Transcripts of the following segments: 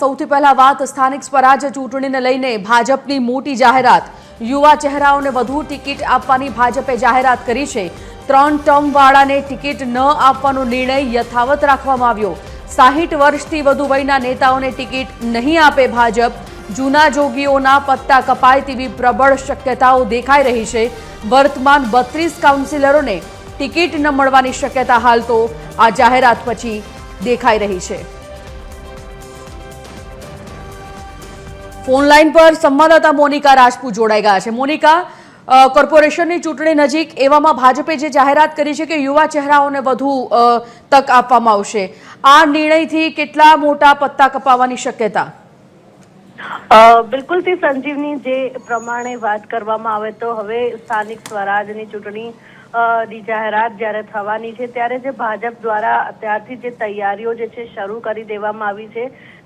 સૌથી પહેલા વાત સ્થાનિક સ્વરાજ ચૂંટણીને લઈને ભાજપની મોટી જાહેરાત। યુવા ચહેરાઓને વધુ ટિકિટ આપવાની ભાજપે જાહેરાત કરી છે। 3 ટર્મ વાળાને ટિકિટ ન આપવાનો નિર્ણય યથાવત રાખવામાં આવ્યો। 60 વર્ષથી વધુ વયના નેતાઓને ટિકિટ નહીં આપે ભાજપ। જૂના જોગીઓના પત્તા કપાય તેવી પ્રબળ શક્યતાઓ દેખાઈ રહી છે। વર્તમાન 32 કાઉન્સિલરોને ટિકિટ ન મળવાની શક્યતા હાલ તો આ જાહેરાત પછી દેખાઈ રહી છે। फोन लाइन पर संवाददाता मोनिका राजपूत जोड़ाई गया है। मोनिका, कोर्पोरेशन की चूंटणी नजीक एवां भाजपे जे जाहेरात करी है कि युवा चेहराओने वधु तक आपवामां आवशे, आ निर्णयथी केटला मोटा पत्ता कपावानी शक्यता? बिल्कुल थी संजीवनी, जे प्रमाणे बात करवामां आवे तो हवे स्थानिक स्वराजनी चूंटणी ની જાહેરાત જ્યારે થવાની છે ત્યારે જે ભાજપ દ્વારા અત્યારથી જે તૈયારીઓ જે છે શરૂ કરી દેવામાં આવી છે।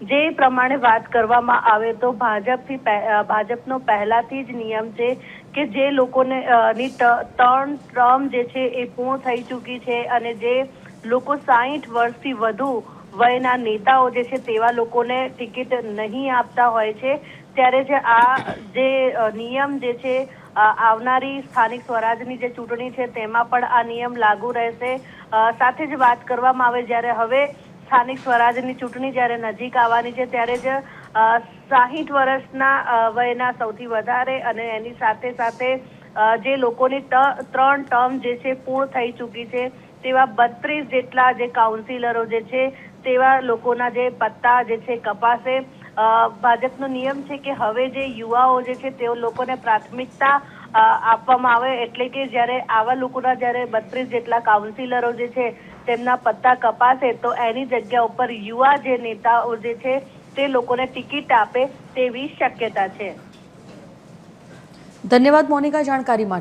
જે પ્રમાણે વાત કરવામાં આવે તો ભાજપનો પહેલાથી જ નિયમ છે કે જે લોકોને ની 3 ટર્મ જે છે એ પૂર્ણ થઈ ચૂકી છે અને જે લોકો 60 વર્ષથી વધુ વયના નેતાઓ જે છે તેવા લોકોને ટિકિટ નહીં આપતા હોય છે ત્યારે જે આ જે નિયમ જે છે આવનારી સ્થાનિક સ્વરાજની જે ચૂંટણી છે તેમાં પણ આ નિયમ લાગુ રહેશે। સાથે જ વાત કરવામાં આવે જ્યારે હવે સ્થાનિક સ્વરાજની ચૂંટણી જ્યારે નજીક આવવાની છે ત્યારે જ 60 વર્ષના વયના સૌથી વધારે અને એની સાથે સાથે જે લોકોની 3 ટર્મ જે છે પૂર્ણ થઈ ચૂકી છે તેવા 32 જેટલા જે કાઉન્સિલરો જે છે તેવા લોકોના જે પત્તા જે છે કપાશે। ભાજપનો નિયમ છે કે હવે જે યુવાઓ જે છે તેઓ લોકોને પ્રાથમિકતા આપવામાં આવે, એટલે કે જ્યારે આવા લોકોના જ્યારે 32 જેટલા કાઉન્સિલરો જે છે તેમના પત્તા કપાશે તો એની જગ્યા ઉપર યુવા જે નેતાઓ જે છે તે લોકોને ટિકિટ આપે તેવી શક્યતા છે। ધન્યવાદ મોનિકા જાણકારી માટે।